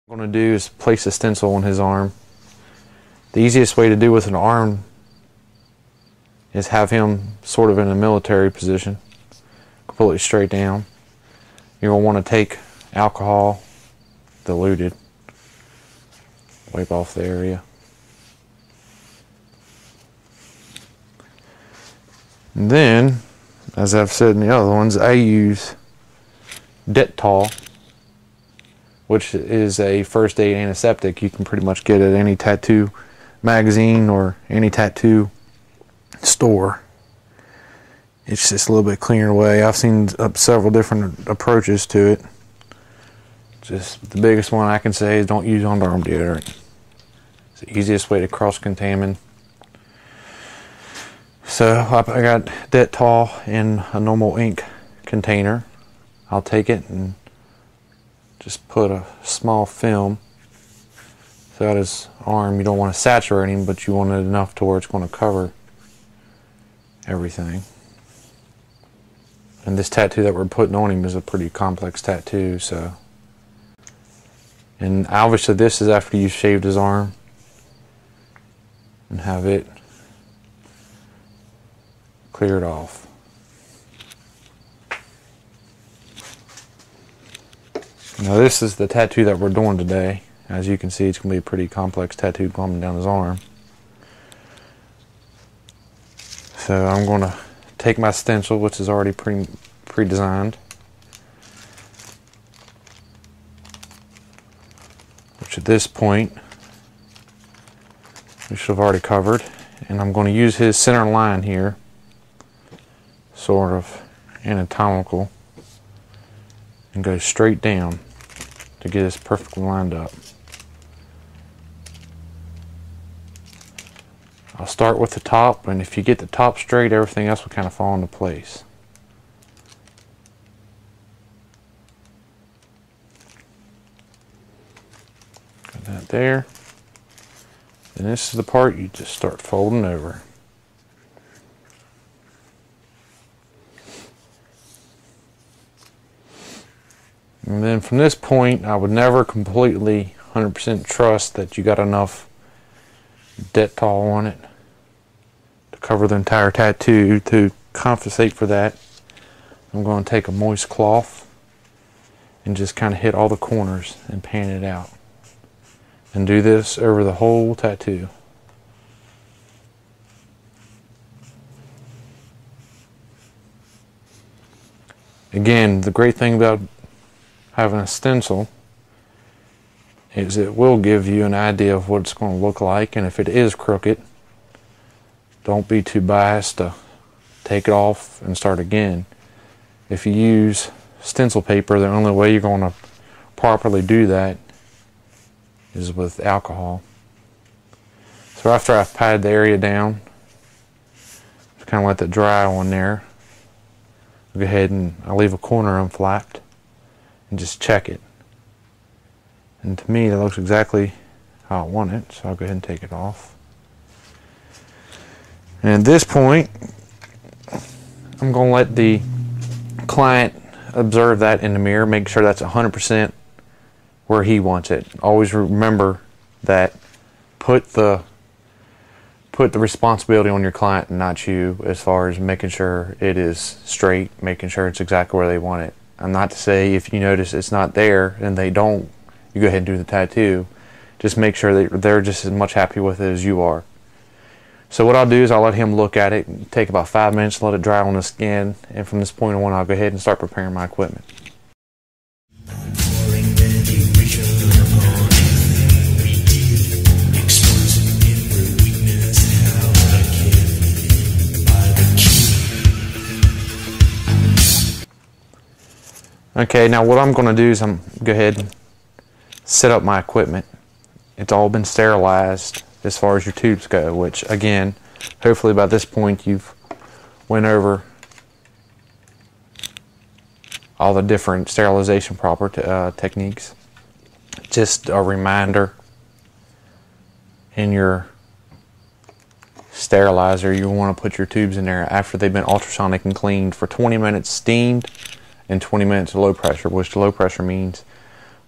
What I'm going to do is place a stencil on his arm. The easiest way to do with an arm is have him sort of in a military position, completely straight down. You're going to want to take alcohol, diluted, wipe off the area. And then, as I've said in the other ones, I use Dettol, which is a first aid antiseptic you can pretty much get at any tattoo magazine or any tattoo store. It's just a little bit cleaner way. I've seen several different approaches to it. Just the biggest one I can say is don't use underarm deodorant. It's the easiest way to cross-contaminate. So I got Dettol in a normal ink container. I'll take it and just put a small film throughout his arm. You don't want to saturate him, but you want it enough to where it's going to cover everything. And this tattoo that we're putting on him is a pretty complex tattoo, so. And obviously this is after you shaved his arm and have it cleared off. Now this is the tattoo that we're doing today. As you can see, it's going to be a pretty complex tattoo coming down his arm. So I'm going to take my stencil, which is already pre-designed, which at this point we should have already covered, and I'm going to use his center line here, sort of anatomical, and go straight down to get this perfectly lined up. I'll start with the top, and if you get the top straight, everything else will kind of fall into place. Got that there. And this is the part you just start folding over. And then from this point, I would never completely 100% trust that you got enough Dettol on it to cover the entire tattoo. To compensate for that, I'm going to take a moist cloth and just kind of hit all the corners and pan it out. And do this over the whole tattoo. Again, the great thing about having a stencil is it will give you an idea of what it's going to look like, and if it is crooked, don't be too biased to take it off and start again. If you use stencil paper, the only way you're going to properly do that is with alcohol. So after I've patted the area down, just kind of let that dry on there. I'll go ahead and I'll leave a corner unflapped and just check it. And to me, that looks exactly how I want it, so I'll go ahead and take it off. And at this point, I'm going to let the client observe that in the mirror, make sure that's 100% where he wants it. Always remember that put the responsibility on your client and not you, as far as making sure it is straight, making sure it's exactly where they want it. I'm not to say if you notice it's not there and they don't, you go ahead and do the tattoo. Just make sure that they're just as much happy with it as you are. So what I'll do is I'll let him look at it, take about 5 minutes, let it dry on the skin, and from this point on I'll go ahead and start preparing my equipment. Okay, now what I'm going to do is I'm go ahead and set up my equipment. It's all been sterilized as far as your tubes go, which again, hopefully by this point you've went over all the different sterilization techniques. Just a reminder, in your sterilizer you want to put your tubes in there after they've been ultrasonic and cleaned for 20 minutes steamed and 20 minutes low pressure, which low pressure means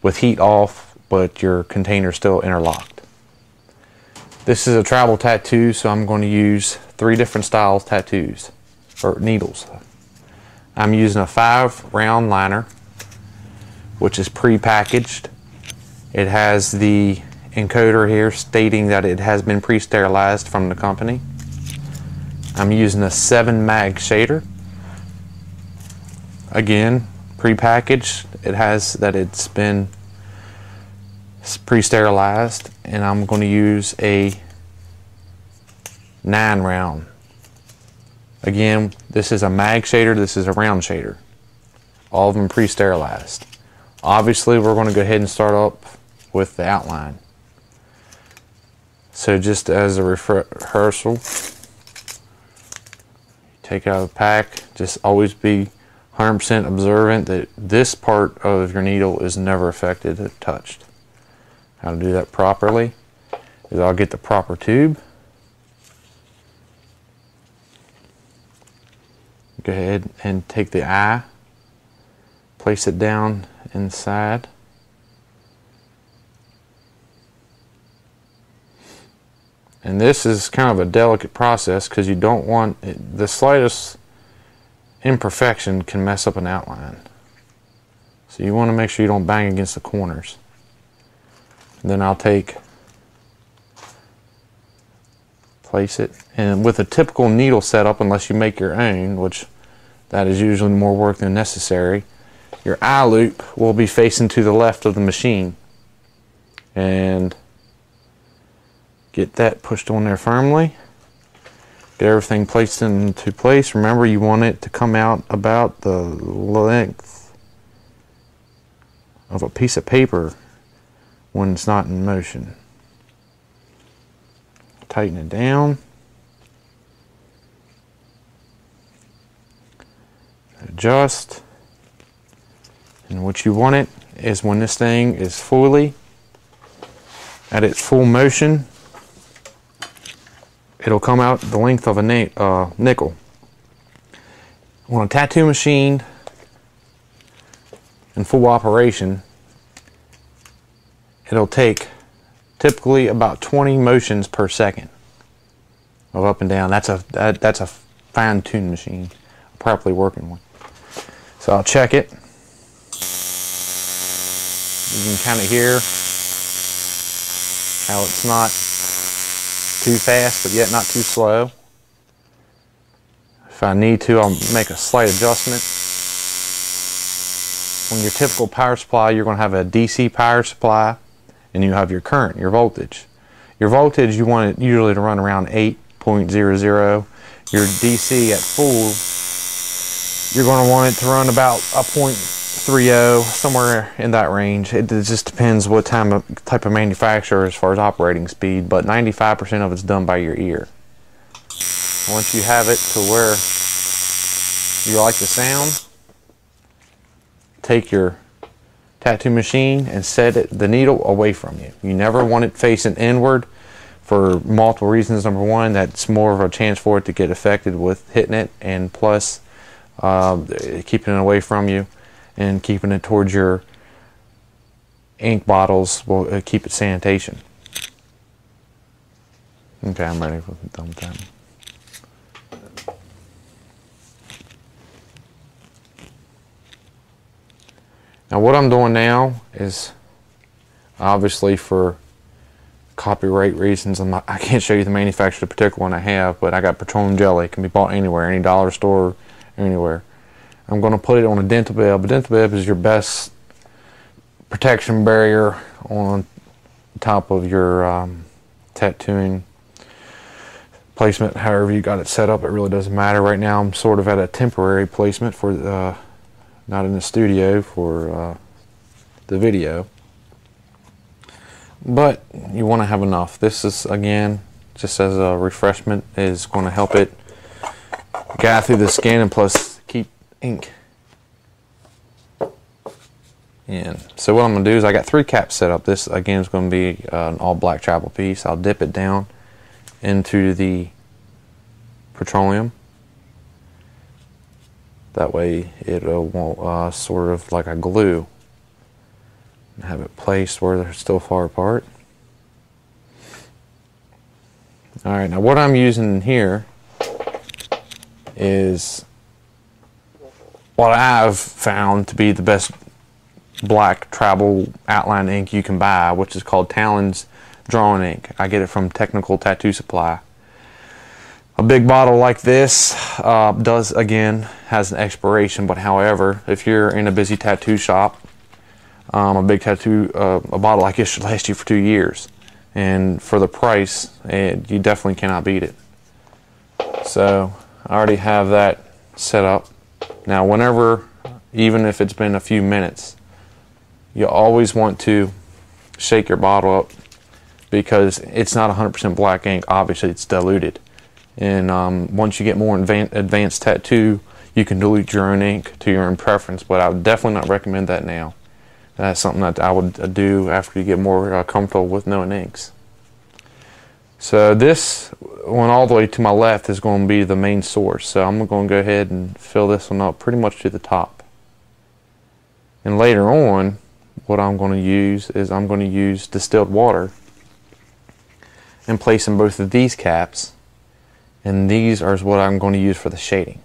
with heat off but your container's still interlocked. This is a travel tattoo, so I'm going to use 3 different styles tattoos, or needles. I'm using a 5 round liner, which is pre-packaged. It has the encoder here stating that it has been pre-sterilized from the company. I'm using a 7 mag shader. Again, pre-packaged. It has that it's been pre-sterilized, and I'm going to use a 9 round. Again, this is a mag shader, this is a round shader. All of them pre-sterilized. Obviously, we're going to go ahead and start up with the outline. So just as a rehearsal, take out of the pack, just always be 100% observant that this part of your needle is never affected or touched. How to do that properly is I'll get the proper tube. Go ahead and take the eye, place it down inside. And this is kind of a delicate process because you don't want it, the slightest imperfection can mess up an outline. So you want to make sure you don't bang against the corners. And then I'll place it, and with a typical needle setup, unless you make your own, which that is usually more work than necessary, your eye loop will be facing to the left of the machine. And get that pushed on there firmly. Get everything placed into place. Remember, you want it to come out about the length of a piece of paper when it's not in motion. Tighten it down. Adjust. And what you want it is when this thing is fully at its full motion, it'll come out the length of a nickel. On a tattoo machine in full operation, it'll take typically about 20 motions per second of up and down. That's a fine-tuned machine, a properly working one. So I'll check it. You can kind of hear how it's not too fast, but yet not too slow. If I need to, I'll make a slight adjustment. On your typical power supply, you're going to have a DC power supply, and you have your current, your voltage. Your voltage, you want it usually to run around 8.00. Your DC at full, you're going to want it to run about a 0.30, somewhere in that range. It just depends what type of manufacturer as far as operating speed, but 95% of it's done by your ear. Once you have it to where you like the sound, take your tattoo machine and set the needle away from you. You never want it facing inward for multiple reasons. Number one, that's more of a chance for it to get affected with hitting it, and plus keeping it away from you and keeping it towards your ink bottles will keep it sanitation. Okay, I'm ready for done with that. Now what I'm doing now is, obviously for copyright reasons, I can't show you the manufacturer of the particular one I have, but I got petroleum jelly. It can be bought anywhere, any dollar store, anywhere. I'm going to put it on a dental bib. A dental bib is your best protection barrier on top of your tattooing placement. However you got it set up, it really doesn't matter. Right now I'm sort of at a temporary placement for not in the studio, for the video, but you want to have enough. This is, again, just as a refreshment, is going to help it guide through the skin and plus keep ink in. So what I'm going to do is I got 3 caps set up. This again is going to be an all black travel piece. I'll dip it down into the petroleum. That way it won't sort of like a glue. Have it placed where they're still far apart. Alright, now what I'm using here is what I've found to be the best black travel outline ink you can buy, which is called Talon's Drawing Ink. I get it from Technical Tattoo Supply. A big bottle like this has an expiration, but however, if you're in a busy tattoo shop, a bottle like this should last you for 2 years. And for the price, you definitely cannot beat it. So I already have that set up. Now whenever, even if it's been a few minutes, you always want to shake your bottle up, because it's not 100% black ink. Obviously it's diluted. And once you get more advanced tattoo, you can dilute your own ink to your own preference, but I would definitely not recommend that now. That's something that I would do after you get more comfortable with knowing inks. So this one all the way to my left is going to be the main source. So I'm going to go ahead and fill this one up pretty much to the top. And later on, what I'm going to use is I'm going to use distilled water and place in both of these caps. And these are what I'm going to use for the shading.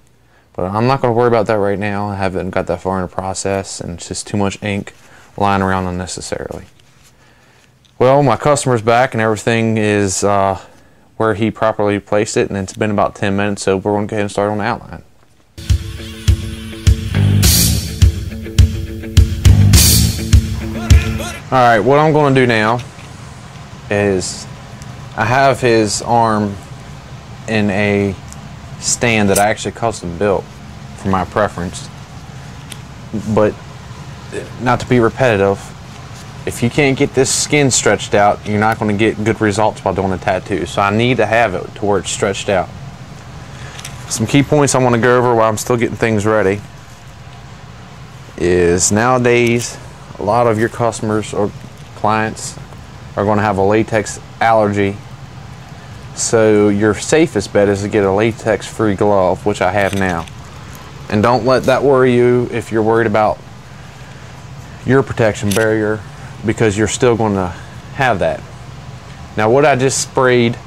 But I'm not going to worry about that right now. I haven't got that far in the process, and it's just too much ink lying around unnecessarily. Well, my customer's back and everything is where he properly placed it, and it's been about 10 minutes, so we're going to go ahead and start on the outline. Alright, what I'm going to do now is I have his arm in a stand that I actually custom built for my preference. But not to be repetitive, if you can't get this skin stretched out, you're not going to get good results while doing a tattoo. So I need to have it to where it's stretched out. Some key points I want to go over while I'm still getting things ready is nowadays a lot of your customers or clients are going to have a latex allergy. So your safest bet is to get a latex-free glove, which I have now. And don't let that worry you if you're worried about your protection barrier, because you're still going to have that. Now what I just sprayed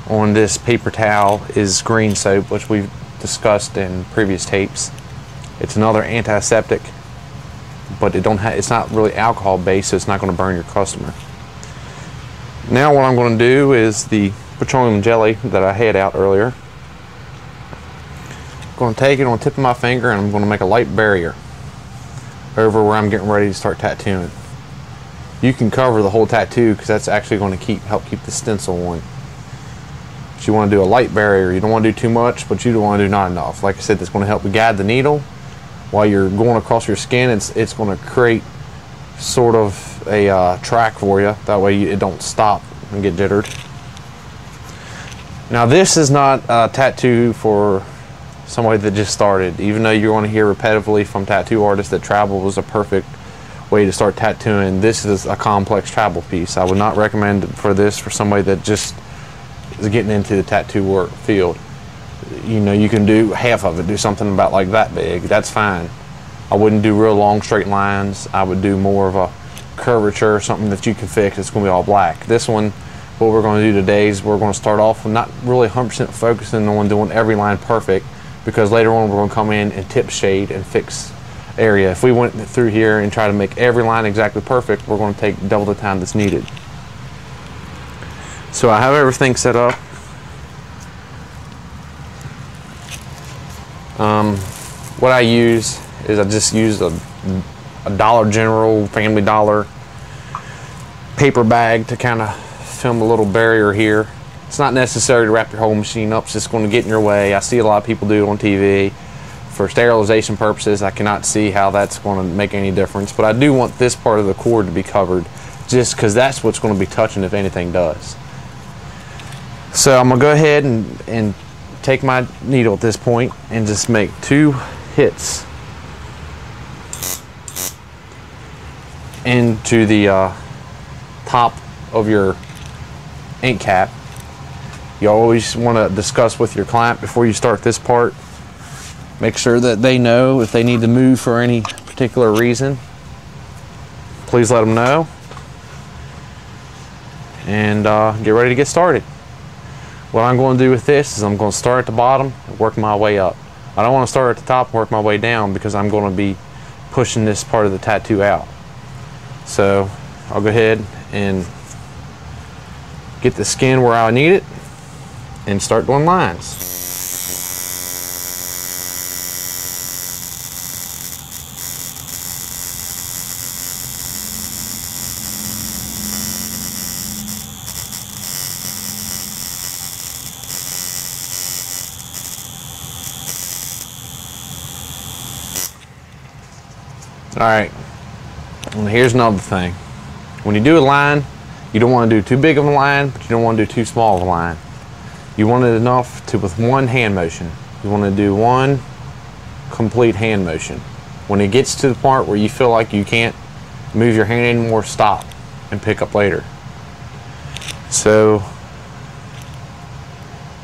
on this paper towel is green soap, which we've discussed in previous tapes. It's another antiseptic, but it's not really alcohol based, so it's not going to burn your customer. Now what I'm going to do is the petroleum jelly that I had out earlier. I'm going to take it on the tip of my finger and I'm going to make a light barrier over where I'm getting ready to start tattooing. You can cover the whole tattoo because that's actually going to help keep the stencil on. But you want to do a light barrier. You don't want to do too much, but you don't want to do not enough. Like I said, that's going to help guide the needle while you're going across your skin. It's going to create sort of a track for you. That way it don't stop and get jittered. Now this is not a tattoo for somebody that just started. Even though you're going to hear repetitively from tattoo artists that travel was a perfect way to start tattooing, this is a complex travel piece. I would not recommend for this for somebody that just is getting into the tattoo work field. You know, you can do half of it, do something about like that big, that's fine. I wouldn't do real long straight lines. I would do more of a curvature, something that you can fix. It's going to be all black. This one, what we're going to do today is we're going to start off with not really 100% focusing on doing every line perfect, because later on we're going to come in and tip shade and fix area. If we went through here and try to make every line exactly perfect, we're going to take double the time that's needed. So I have everything set up. What I use is I just use a Dollar General, Family Dollar paper bag to kind of film a little barrier here. It's not necessary to wrap your whole machine up, it's just going to get in your way. I see a lot of people do it on TV. For sterilization purposes, I cannot see how that's going to make any difference, but I do want this part of the cord to be covered, just because that's what's going to be touching if anything does. So I'm going to go ahead and take my needle at this point and just make 2 hits into the top of your ink cap. You always want to discuss with your client before you start this part. Make sure that they know if they need to move for any particular reason. please let them know. And get ready to get started. What I'm going to do with this is I'm going to start at the bottom and work my way up. I don't want to start at the top and work my way down because I'm going to be pushing this part of the tattoo out. So I'll go ahead and get the skin where I need it and start doing lines. Alright, and here's another thing. When you do a line, you don't want to do too big of a line, but you don't want to do too small of a line. You want it enough to, with one hand motion. You want to do one complete hand motion. When it gets to the part where you feel like you can't move your hand anymore, stop and pick up later. So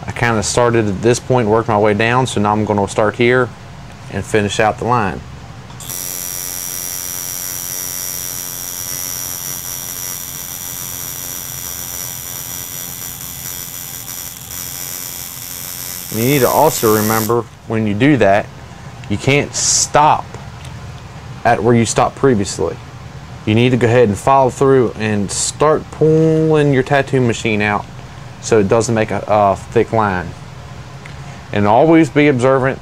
I kind of started at this point and worked my way down, so now I'm going to start here and finish out the line. You need to also remember when you do that, you can't stop at where you stopped previously. You need to go ahead and follow through and start pulling your tattoo machine out so it doesn't make a thick line. And always be observant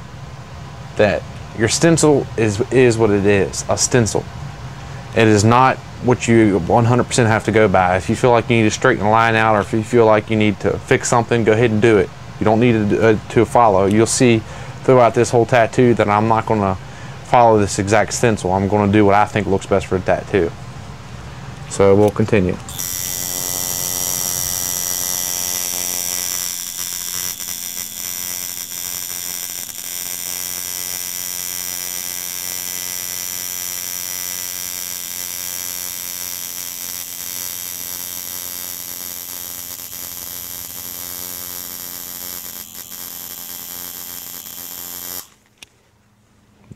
that your stencil is what it is, a stencil. It is not what you 100% have to go by. If you feel like you need to straighten a line out, or if you feel like you need to fix something, go ahead and do it. You don't need to follow. You'll see throughout this whole tattoo that I'm not going to follow this exact stencil. I'm going to do what I think looks best for the tattoo. So we'll continue.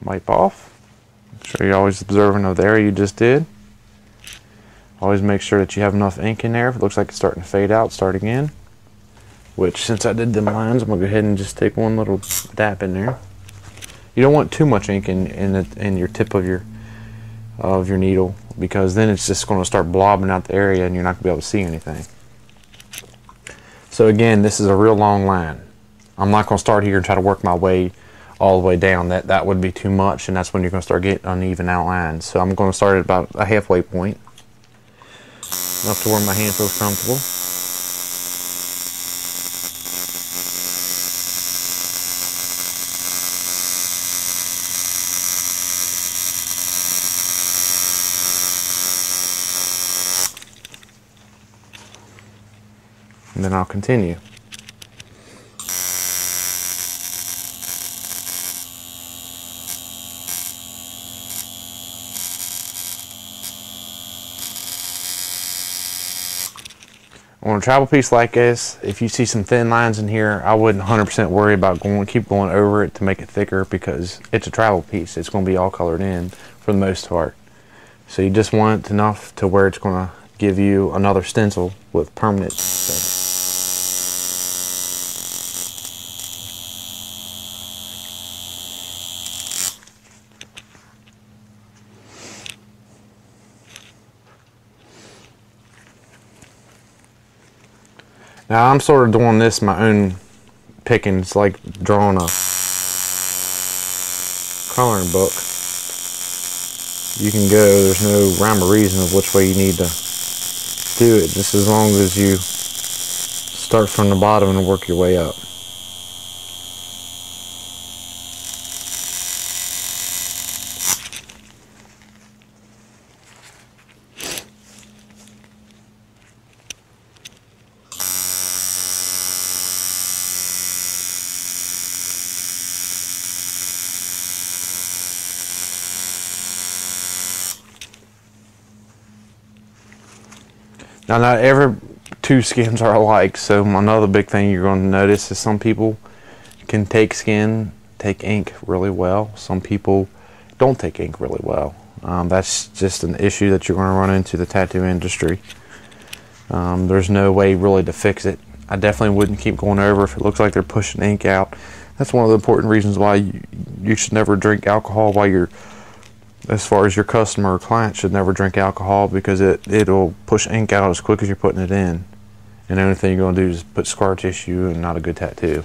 Wipe off. Make sure you're always observant of the area you just did. Always make sure that you have enough ink in there. If it looks like it's starting to fade out, start again. Which, since I did the lines, I'm going to go ahead and just take one little dab in there. You don't want too much ink in your tip of your needle, because then it's just going to start blobbing out the area and you're not going to be able to see anything. So again, this is a real long line. I'm not going to start here and try to work my way all the way down. That would be too much, and that's when you're going to start getting uneven outlines. So I'm going to start at about a halfway point, enough to where my hand feels comfortable. And then I'll continue. On a travel piece like this, if you see some thin lines in here, I wouldn't 100% worry about keep going over it to make it thicker, because it's a travel piece. It's going to be all colored in for the most part. So you just want it enough to where it's going to give you another stencil with permanent. Now I'm sort of doing this my own picking. It's like drawing a coloring book. You can go, there's no rhyme or reason of which way you need to do it, just as long as you start from the bottom and work your way up. Now, not every two skins are alike, so another big thing you're going to notice is some people can take ink really well. Some people don't take ink really well. That's just an issue that you're going to run into the tattoo industry. There's no way really to fix it. I definitely wouldn't keep going over if it looks like they're pushing ink out. That's one of the important reasons why you should never drink alcohol while you're, as far as your customer or client should never drink alcohol, because it'll push ink out as quick as you're putting it in. And the only thing you're going to do is put scar tissue and not a good tattoo.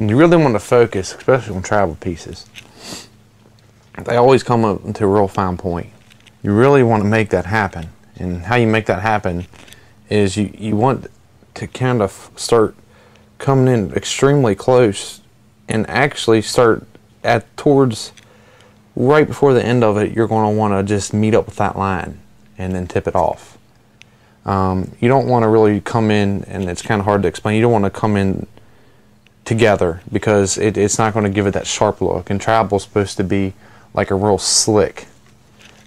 And you really want to focus, especially on travel pieces. They always come up into a real fine point. You really want to make that happen. And how you make that happen is you want to kind of start coming in extremely close and actually start at towards right before the end of it. You're going to want to just meet up with that line and then tip it off. You don't want to really come in, and it's kind of hard to explain, you don't want to come in together, because it's not going to give it that sharp look, and travel is supposed to be like a real slick.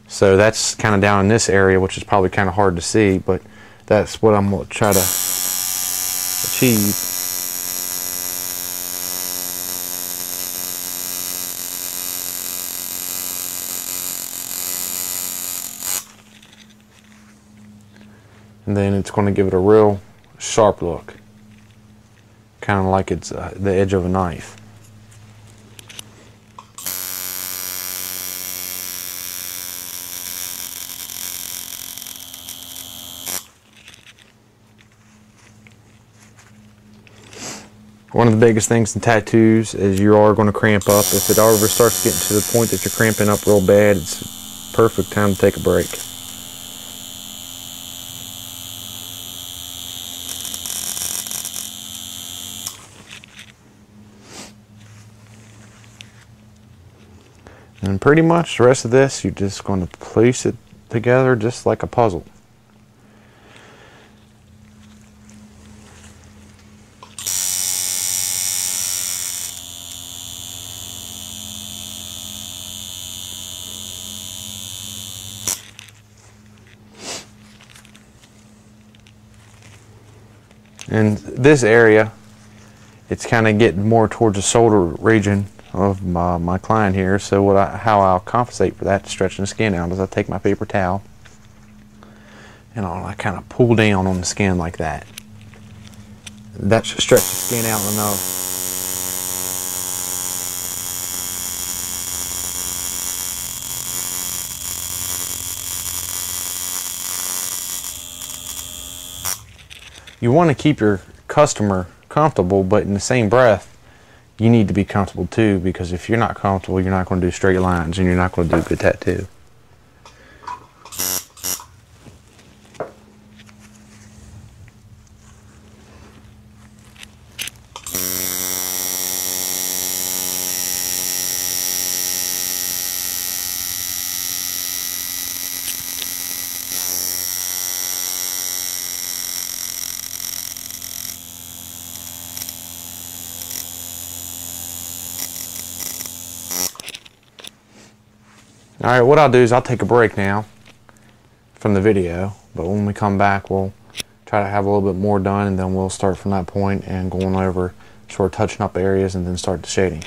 So that's kind of down in this area, which is probably kind of hard to see, but that's what I'm going to try to achieve. And then it's going to give it a real sharp look, kind of like it's the edge of a knife. One of the biggest things in tattoos is you are going to cramp up. If it ever starts getting to the point that you're cramping up real bad, it's a perfect time to take a break. And pretty much the rest of this, you're just going to place it together just like a puzzle. And this area, it's kind of getting more towards the shoulder region of my client here. So how I'll compensate for that, stretching the skin out, is I take my paper towel and I kind of pull down on the skin like that. That should stretch the skin out enough. You want to keep your customer comfortable, but in the same breath, you need to be comfortable too, because if you're not comfortable, you're not going to do straight lines and you're not going to do a good tattoo. Alright, what I'll do is I'll take a break now from the video, but when we come back we'll try to have a little bit more done, and then we'll start from that point and going over, sort of touching up areas, and then start the shading.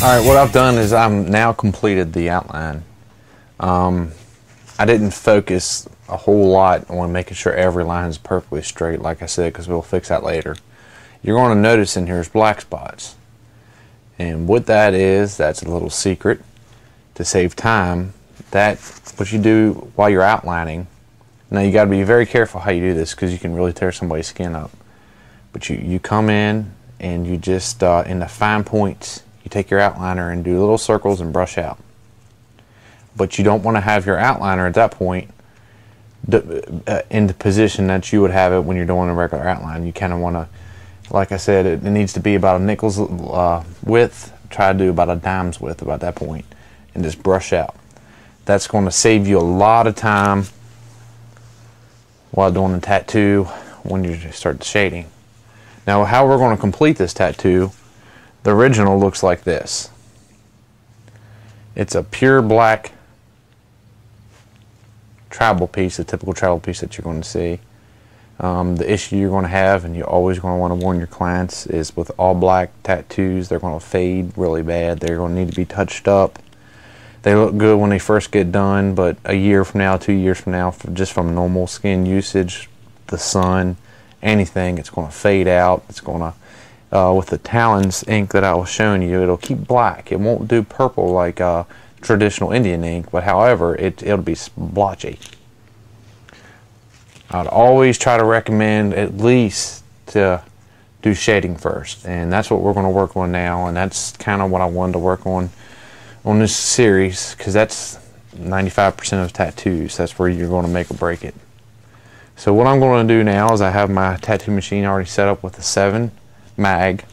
Alright, what I've done is I've now completed the outline. I didn't focus a whole lot on making sure every line is perfectly straight, like I said, because we'll fix that later. You're going to notice in here is black spots. And what that is, that's a little secret. To save time, that's what you do while you're outlining. Now you got to be very careful how you do this, because you can really tear somebody's skin up. But you come in and you just, in the fine points, you take your outliner and do little circles and brush out. But you don't want to have your outliner at that point in the position that you would have it when you're doing a regular outline. You kind of want to, like I said, it needs to be about a nickel's width. Try to do about a dime's width about that point, and just brush out. That's going to save you a lot of time while doing the tattoo when you start the shading. Now, how we're going to complete this tattoo, the original looks like this. It's a pure black travel piece, a typical travel piece that you're going to see. The issue you're going to have, and you're always going to want to warn your clients, is with all black tattoos, they're going to fade really bad. They're going to need to be touched up. They look good when they first get done, but a year from now, 2 years from now, just from normal skin usage, the sun, anything, it's going to fade out. It's going to, with the Talons ink that I was showing you, it'll keep black. It won't do purple like traditional Indian ink, but however, it'll be blotchy. I'd always try to recommend at least to do shading first, and that's what we're going to work on now, and that's kind of what I wanted to work on this series, because that's 95% of tattoos. That's where you're going to make or break it. So what I'm going to do now is I have my tattoo machine already set up with a 7 mag.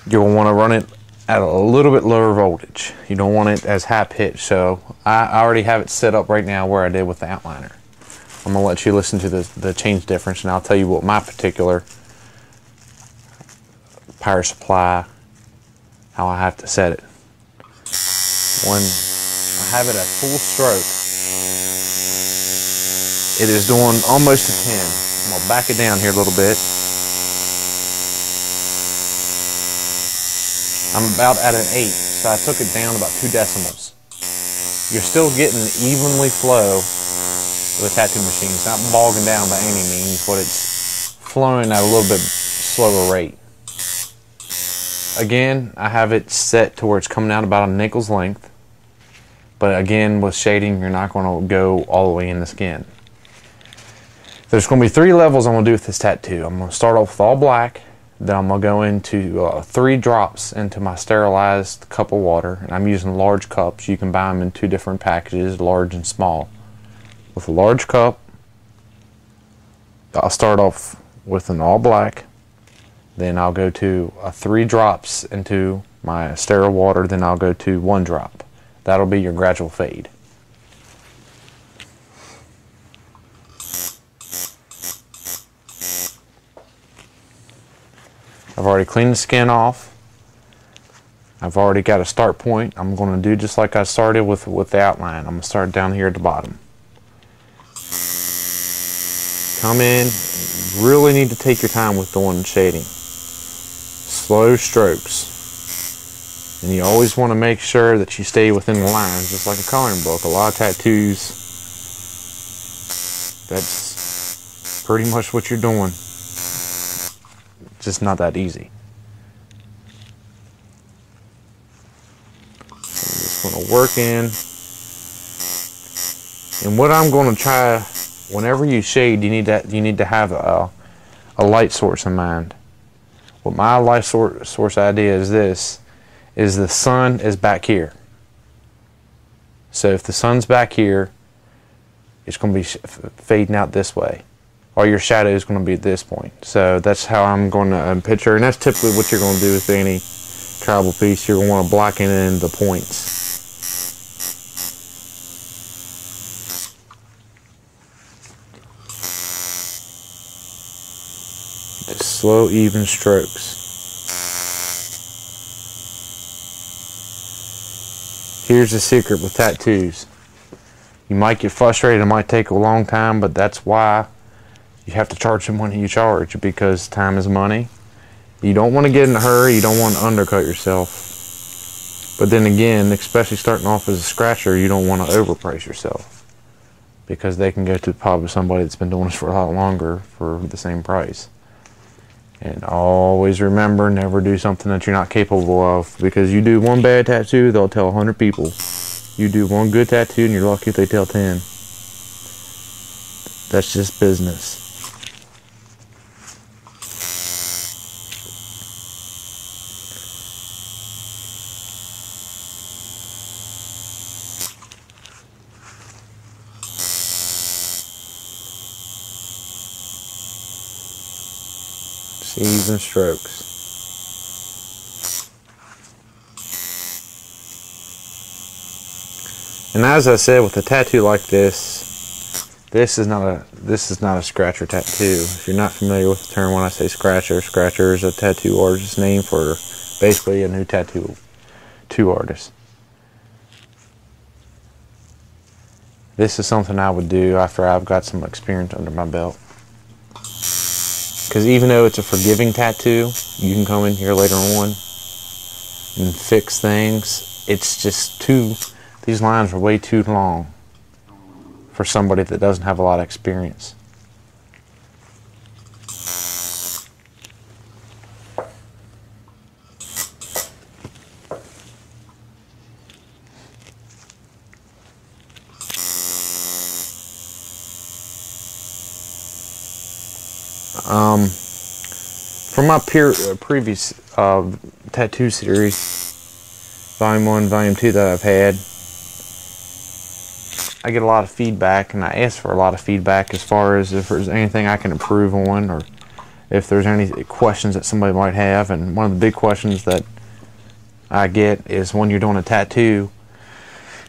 You'll want to run it at a little bit lower voltage. You don't want it as high pitched, so I already have it set up right now where I did with the outliner. I'm going to let you listen to the change difference, and I'll tell you what my particular power supply, how I have to set it. When I have it at full stroke, it is doing almost a 10. I'm going to back it down here a little bit. I'm about at an 8, so I took it down about 2 decimals. You're still getting evenly flow with a tattoo machine. It's not bogging down by any means, but it's flowing at a little bit slower rate. Again, I have it set to where it's coming out about a nickel's length, but again, with shading, you're not going to go all the way in the skin. There's going to be 3 levels I'm going to do with this tattoo. I'm going to start off with all black. Then I'm going to go into 3 drops into my sterilized cup of water. And I'm using large cups. You can buy them in 2 different packages, large and small. With a large cup, I'll start off with an all black. Then I'll go to 3 drops into my sterile water. Then I'll go to 1 drop. That'll be your gradual fade. I've already cleaned the skin off. I've already got a start point. I'm going to do just like I started with the outline. I'm going to start down here at the bottom. Come in. You really need to take your time with doing shading. Slow strokes. And you always want to make sure that you stay within the lines, just like a coloring book. A lot of tattoos, that's pretty much what you're doing. Just not that easy. I'm just going to work in. And what I'm going to try, whenever you shade, you need to have a light source in mind. What my light source idea is this, is the sun is back here. So if the sun's back here, it's going to be fading out this way. Or your shadow is going to be at this point. So that's how I'm going to picture, and that's typically what you're going to do with any tribal piece. You're going to want to blacken in the points. Just slow, even strokes. Here's the secret with tattoos. You might get frustrated, it might take a long time, but that's why you have to charge them when you charge, because time is money. You don't want to get in a hurry. You don't want to undercut yourself. But then again, especially starting off as a scratcher, you don't want to overprice yourself, because they can go to probably somebody that's been doing this for a lot longer for the same price. And always remember, never do something that you're not capable of, because you do one bad tattoo, they'll tell 100 people. You do one good tattoo and you're lucky if they tell 10. That's just business. Just even strokes. And as I said, with a tattoo like this, this is not a scratcher tattoo. If you're not familiar with the term when I say scratcher, scratcher is a tattoo artist's name for basically a new tattoo artist. This is something I would do after I've got some experience under my belt. Because even though it's a forgiving tattoo, you can come in here later on and fix things. It's just these lines are way too long for somebody that doesn't have a lot of experience. From my previous tattoo series, Volume 1, Volume 2 that I've had, I get a lot of feedback, and I ask for a lot of feedback as far as if there's anything I can improve on, or if there's any questions that somebody might have. And one of the big questions that I get is when you're doing a tattoo,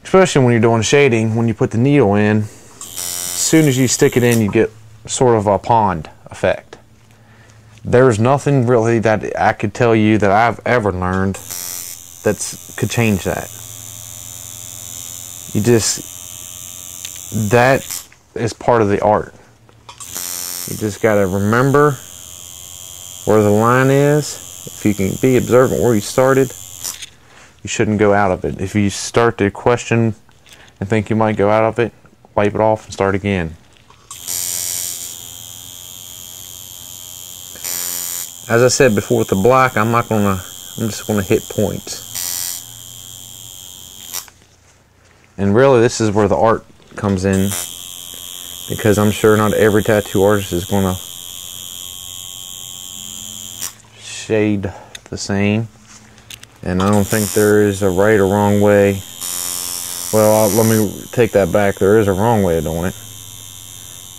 especially when you're doing shading, when you put the needle in, as soon as you stick it in, you get sort of a pond effect. There's nothing really that I could tell you that I've ever learned that could change that. That is part of the art. You just got to remember where the line is. If you can be observant where you started, you shouldn't go out of it. If you start to question and think you might go out of it, wipe it off and start again. As I said before with the black, I'm just gonna hit points. And really this is where the art comes in, because I'm sure not every tattoo artist is gonna shade the same, and I don't think there is a right or wrong way. Well, let me take that back. There is a wrong way of doing it,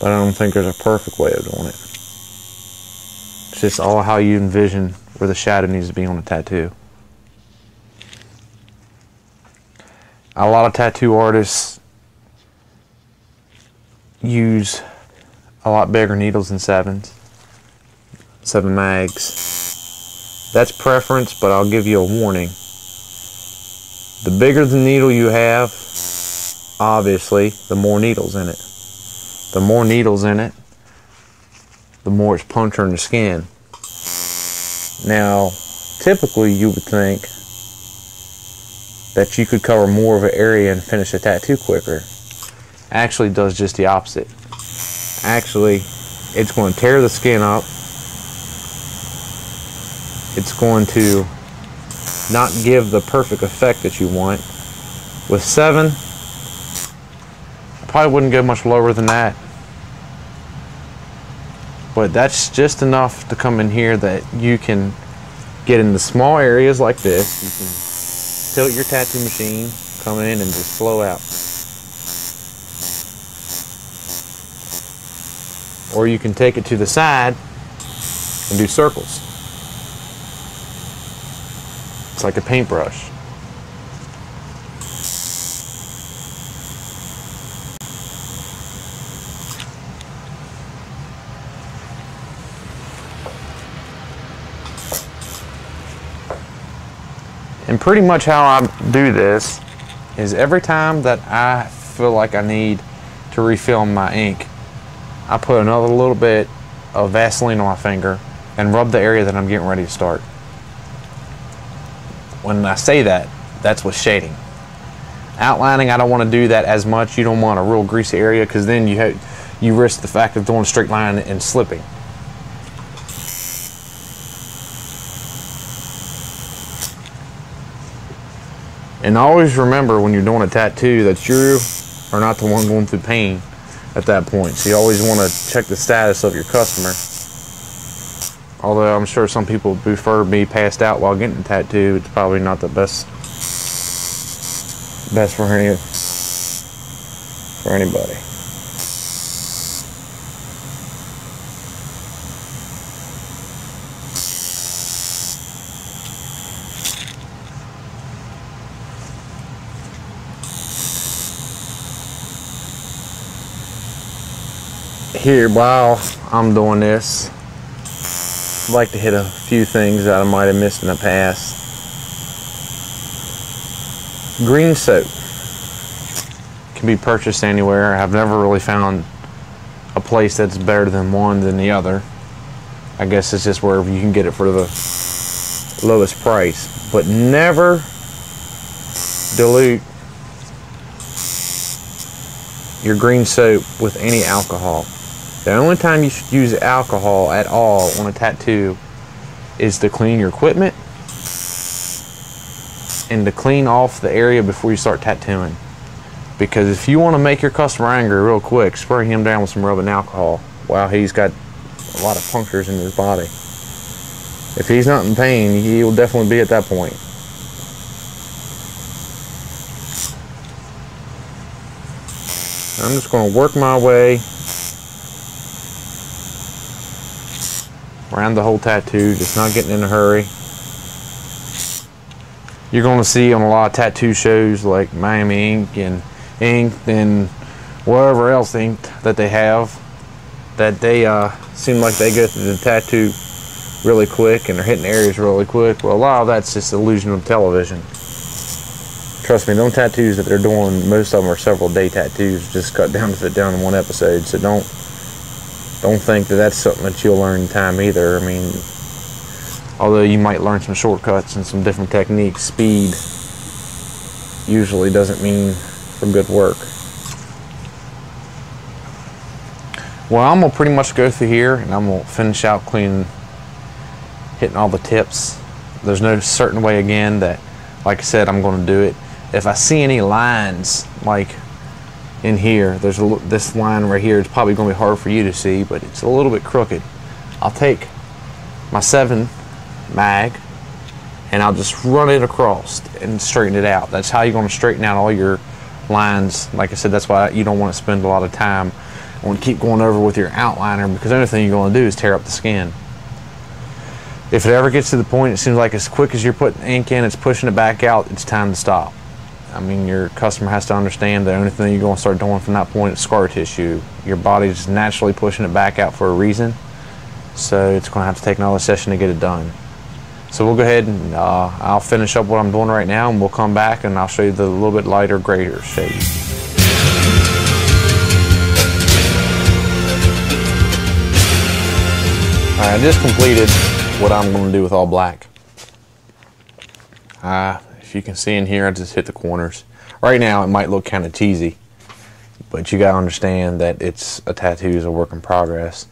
but I don't think there's a perfect way of doing it. It's just all how you envision where the shadow needs to be on a tattoo. A lot of tattoo artists use a lot bigger needles than 7 mags. That's preference, but I'll give you a warning. The bigger the needle you have, obviously, the more needles in it. The more needles in it, the more it's puncturing the skin. Now, typically you would think that you could cover more of an area and finish a tattoo quicker. Actually does just the opposite. Actually, it's going to tear the skin up. It's going to not give the perfect effect that you want. With 7, I probably wouldn't go much lower than that. But that's just enough to come in here that you can get in the small areas like this. You can tilt your tattoo machine, come in and just flow out. Or you can take it to the side and do circles. It's like a paintbrush. And pretty much how I do this is every time that I feel like I need to refill my ink, I put another little bit of Vaseline on my finger and rub the area that I'm getting ready to start. When I say that, that's with shading. Outlining, I don't want to do that as much. You don't want a real greasy area because then you risk the fact of doing a straight line and slipping. And always remember when you're doing a tattoo that you are not the one going through pain at that point. So you always want to check the status of your customer. Although I'm sure some people prefer me passed out while getting a tattoo, it's probably not the best for anybody. Here, while I'm doing this, I'd like to hit a few things that I might have missed in the past. Green soap can be purchased anywhere. I've never really found a place that's better than one than the other. I guess it's just wherever you can get it for the lowest price. But never dilute your green soap with any alcohol. The only time you should use alcohol at all on a tattoo is to clean your equipment and to clean off the area before you start tattooing. Because if you want to make your customer angry real quick, spray him down with some rubbing alcohol while he's got a lot of punctures in his body. If he's not in pain, he will definitely be at that point. I'm just going to work my way around the whole tattoo, just not getting in a hurry. You're going to see on a lot of tattoo shows like Miami Ink and whatever else ink that they have, that they seem like they go through the tattoo really quick and they're hitting areas really quick. Well, a lot of that's just illusion of television. Trust me, those tattoos that they're doing, most of them are several day tattoos, just cut down to fit down in one episode. So don't think that that's something that you'll learn in time either. I mean, although you might learn some shortcuts and some different techniques, speed usually doesn't mean for good work. Well, I'm going to pretty much go through here and I'm going to finish out cleaning, hitting all the tips. There's no certain way, again, that, like I said, I'm going to do it. If I see any lines, like in here, there's this line right here, it's probably going to be hard for you to see, but it's a little bit crooked. I'll take my 7 mag and I'll just run it across and straighten it out. That's how you're going to straighten out all your lines. Like I said, that's why you don't want to spend a lot of time on keep going over with your outliner, because the only thing you're going to do is tear up the skin. If it ever gets to the point it seems like as quick as you're putting ink in, it's pushing it back out, it's time to stop. I mean, your customer has to understand the only thing you're going to start doing from that point is scar tissue. Your body's just naturally pushing it back out for a reason, so it's going to have to take another session to get it done. So we'll go ahead and I'll finish up what I'm doing right now, and we'll come back and I'll show you the little bit lighter, grayer shade. Alright, I just completed what I'm going to do with all black. If you can see in here, I just hit the corners. Right now it might look kind of cheesy, but you got to understand that it's a tattoo is a work in progress.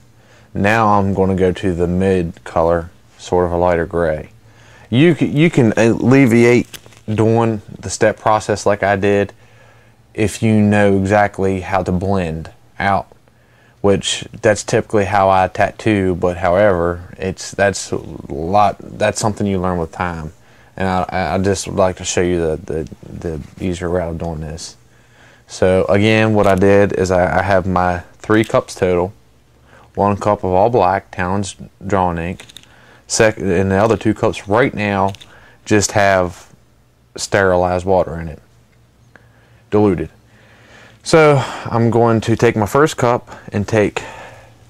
Now I'm going to go to the mid color, sort of a lighter gray. You can alleviate doing the step process like I did if you know exactly how to blend out, which that's typically how I tattoo. But however, that's something you learn with time, and I just would like to show you the easier route of doing this. So again, what I did is I have my 3 cups total. 1 cup of all black Talon's drawing ink. And the other 2 cups right now just have sterilized water in it, diluted. So I'm going to take my first cup and take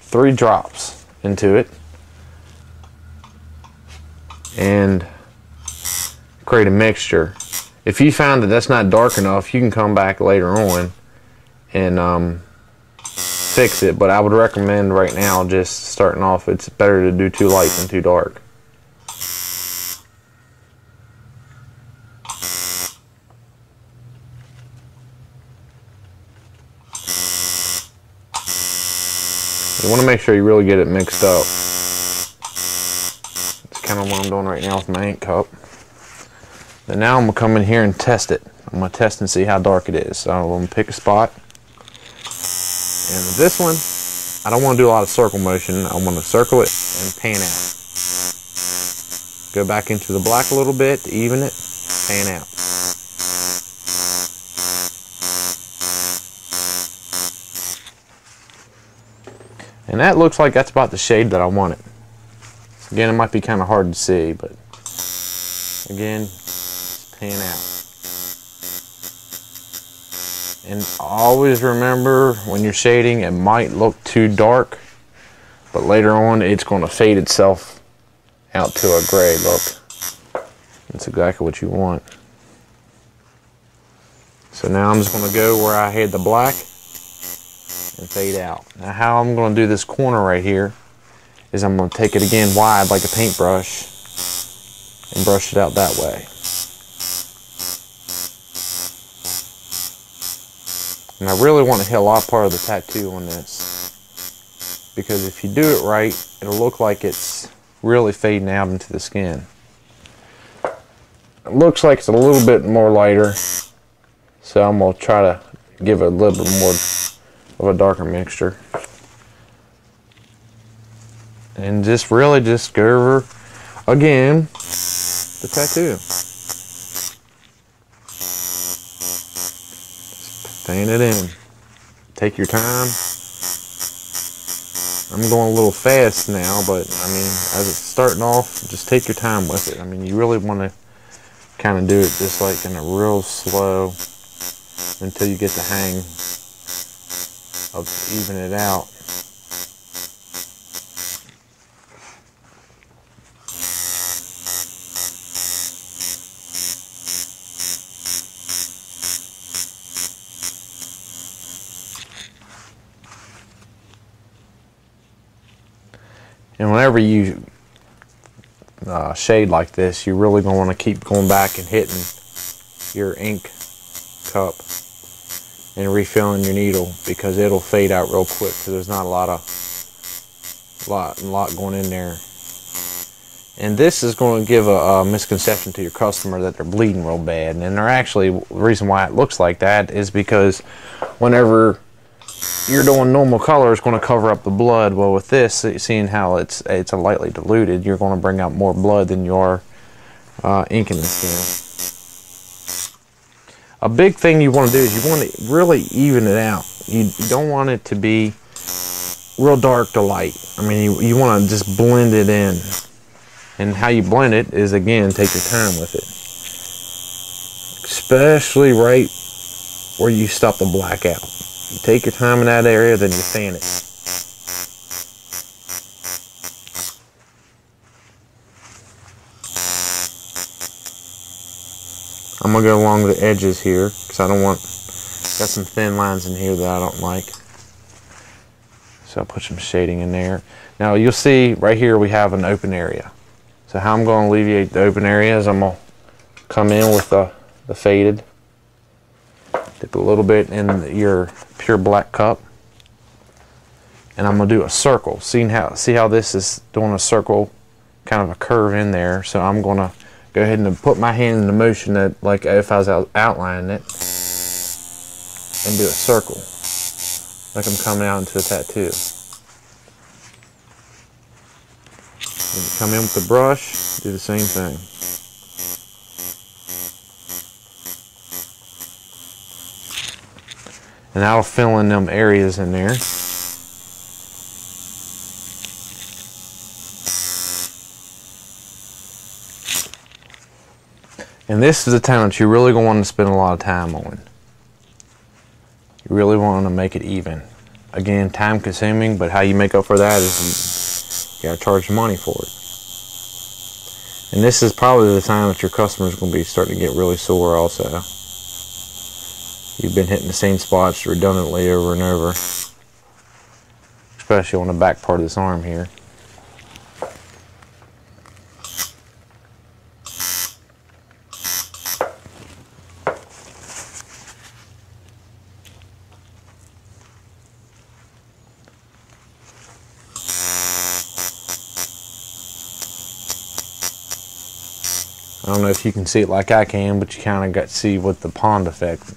3 drops into it and create a mixture. If you find that that's not dark enough, you can come back later on and fix it, but I would recommend right now just starting off, it's better to do too light than too dark. You want to make sure you really get it mixed up. That's kind of what I'm doing right now with my ink cup. And now I'm going to come in here and test it. I'm going to test and see how dark it is. So I'm going to pick a spot. And with this one, I don't want to do a lot of circle motion. I want to circle it and pan out. Go back into the black a little bit to even it, pan out. And that looks like that's about the shade that I wanted. Again, it might be kind of hard to see, but again, pan out. And always remember, when you're shading, it might look too dark, but later on it's going to fade itself out to a gray look. That's exactly what you want. So now I'm just going to go where I had the black and fade out. Now how I'm going to do this corner right here is I'm going to take it again wide like a paintbrush and brush it out that way. And I really want to hit a lot part of the tattoo on this, because if you do it right, it'll look like it's really fading out into the skin. It looks like it's a little bit more lighter, so I'm going to try to give it a little bit more of a darker mixture. And just really just go over again the tattoo. Paint it in. Take your time. I'm going a little fast now, but I mean, as it's starting off, just take your time with it. I mean, you really want to kind of do it just like in a real slow until you get the hang of even it out. And whenever you shade like this, you're really going to want to keep going back and hitting your ink cup and refilling your needle, because it'll fade out real quick because there's not a lot going in there. And this is going to give a misconception to your customer that they're bleeding real bad. And they're actually, the reason why it looks like that is because whenever you're doing normal color, it's going to cover up the blood. Well, with this, seeing how it's a lightly diluted, you're going to bring out more blood than you are ink in the skin. A big thing you want to do is you want to really even it out. You don't want it to be real dark to light. I mean, you want to just blend it in. And how you blend it is, again, take your time with it. Especially right where you stop the black out. You take your time in that area, then you fan it. I'm going to go along the edges here, because I don't want, got some thin lines in here that I don't like. So I'll put some shading in there. Now you'll see right here we have an open area. So how I'm going to alleviate the open area is I'm going to come in with the faded. Dip a little bit in your pure black cup. And I'm going to do a circle. See how this is doing a circle, kind of a curve in there. So I'm going to go ahead and put my hand in the motion that, like if I was outlining it, and do a circle, like I'm coming out into a tattoo. And come in with the brush, do the same thing. And that'll fill in them areas in there. And this is the time that you really going to want to spend a lot of time on. You really want to make it even. Again, time consuming, but how you make up for that is you got to charge money for it. And this is probably the time that your customers are going to be starting to get really sore also. You've been hitting the same spots redundantly over and over. especially on the back part of this arm here. I don't know if you can see it like I can, but you kind of got to see what the pond effect.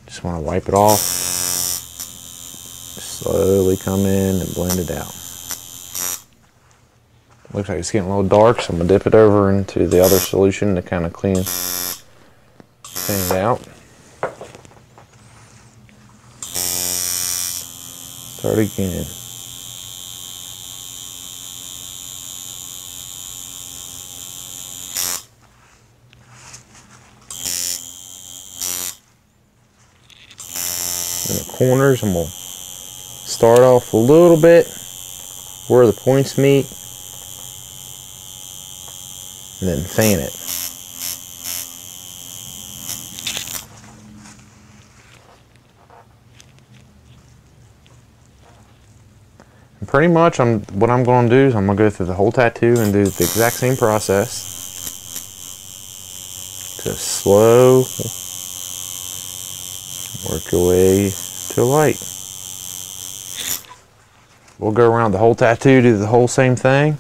Just want to wipe it off. Slowly come in and blend it out. Looks like it's getting a little dark, so I'm going to dip it over into the other solution to kind of clean things out. Start again. In the corners, I'm going to start off a little bit where the points meet and then fan it. And pretty much what I'm going to do is I'm going to go through the whole tattoo and do the exact same process. Just slow. Work your way to light. We'll go around the whole tattoo, do the whole same thing,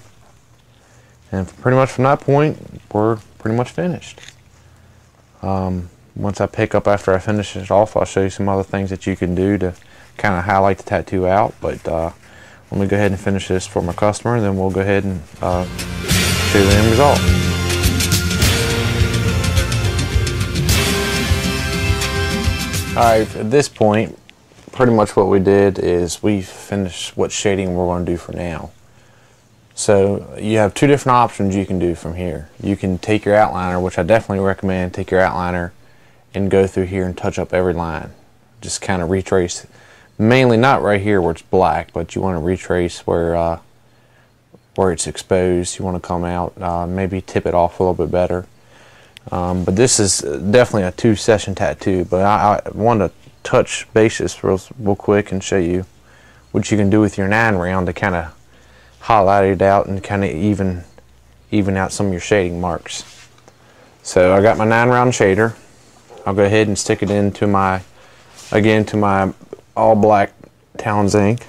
and pretty much from that point, we're pretty much finished. Once I pick up after I finish it off, I'll show you some other things that you can do to kind of highlight the tattoo out. But let me go ahead and finish this for my customer, then we'll go ahead and show you the end result. Alright, at this point, pretty much what we did is we finished what shading we're going to do for now. So you have two different options you can do from here. You can take your outliner, which I definitely recommend, take your outliner and go through here and touch up every line. Just kind of retrace, mainly not right here where it's black, but you want to retrace where it's exposed. You want to come out, maybe tip it off a little bit better. But this is definitely a 2-session tattoo, but I want to touch bases real quick and show you what you can do with your 9-round to kind of highlight it out and kind of even out some of your shading marks. So I got my 9-round shader. I'll go ahead and stick it into my all black Talons ink.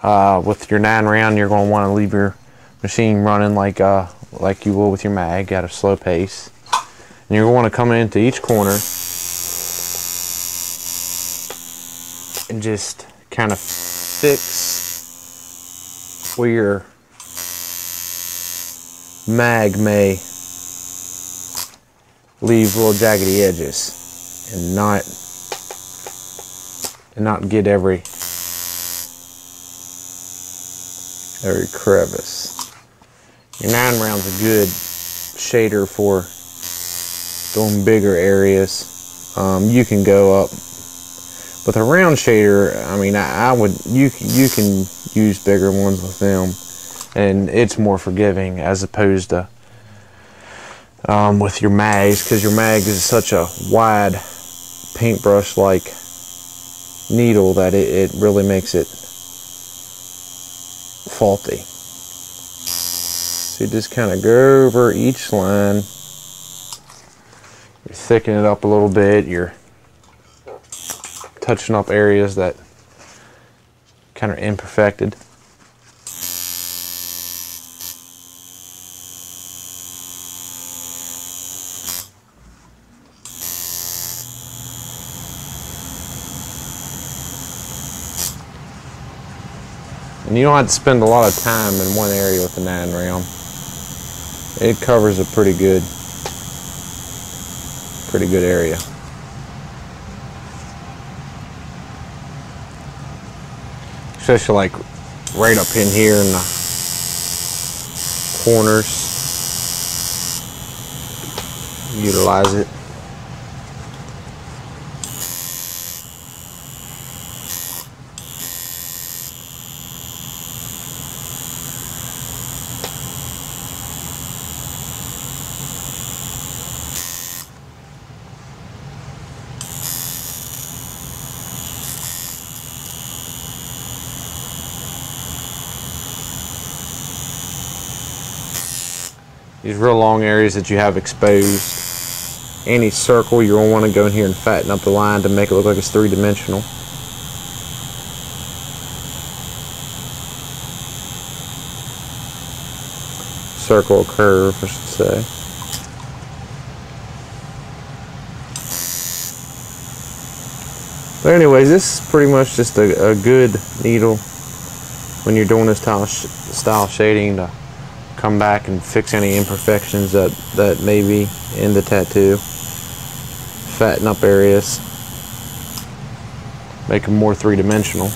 With your 9-round, you're going to want to leave your machine running like you will with your mag at a slow pace. And you're going to come into each corner and just kind of fix where your mag may leave little jaggedy edges and not get every crevice. Your 9-round's a good shader for doing bigger areas. You can go up with a round shader. I mean, you can use bigger ones with them, and it's more forgiving as opposed to with your mags, because your mag is such a wide paintbrush-like needle that it really makes it faulty. So you just kind of go over each line, you thicken it up a little bit, you're touching up areas that kind of imperfected. And you don't have to spend a lot of time in one area with the 9-round. It covers a pretty good area. Especially like right up in here in the corners. Utilize it. these real long areas that you have exposed. Any circle, you're going to want to go in here and fatten up the line to make it look like it's three-dimensional. Circle or curve, I should say. But anyways, this is pretty much just a good needle when you're doing this style shading to come back and fix any imperfections that may be in the tattoo. Fatten up areas, make them more three-dimensional.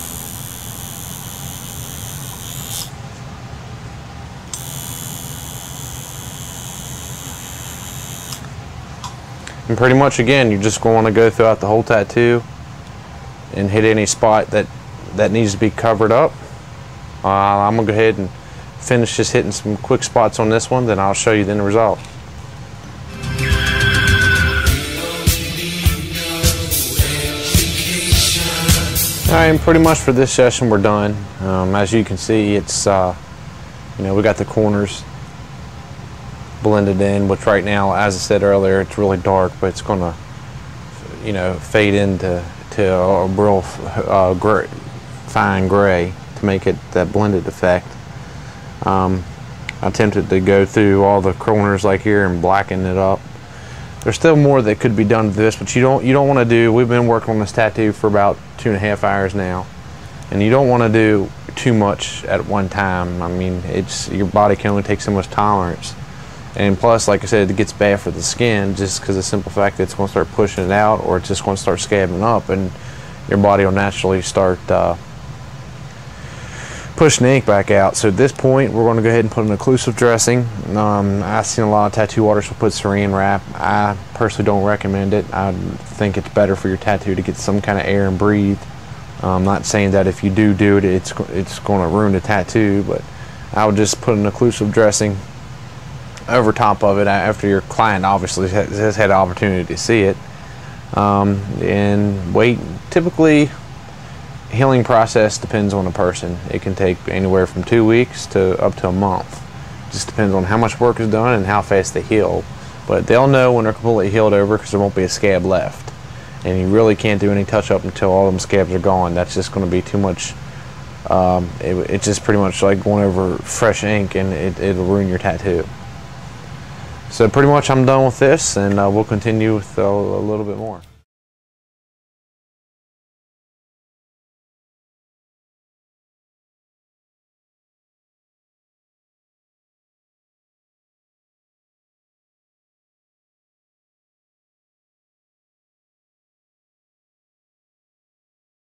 And pretty much, again, you're just going to go throughout the whole tattoo and hit any spot that needs to be covered up. I'm going to go ahead and finish just hitting some quick spots on this one, then I'll show you the end result. Alright, and pretty much for this session we're done. As you can see, it's we got the corners blended in, which right now, as I said earlier, it's really dark, but it's going to fade into a real fine gray to make it that blended effect. I attempted to go through all the corners like here and blacken it up. There's still more that could be done to this, but you don't want to do. We've been working on this tattoo for about 2.5 hours now, and you don't want to do too much at one time. I mean, your body can only take so much tolerance. And plus, like I said, it gets bad for the skin just because of the simple fact that it's going to start pushing it out, or it's just going to start scabbing up, and your body will naturally start pushing the ink back out. So at this point, we're going to go ahead and put an occlusive dressing. I've seen a lot of tattoo artists will put saran wrap. I personally don't recommend it. I think it's better for your tattoo to get some kind of air and breathe. I'm not saying that if you do it, it's going to ruin the tattoo, but I would just put an occlusive dressing over top of it after your client obviously has had the opportunity to see it, and wait. Typically, healing process depends on the person. It can take anywhere from 2 weeks to up to a month. Just depends on how much work is done and how fast they heal, but they'll know when they're completely healed over because there won't be a scab left, and you really can't do any touch up until all them scabs are gone. That's just going to be too much. It's just pretty much like going over fresh ink, and it'll ruin your tattoo. So pretty much I'm done with this, and we'll continue with a little bit more.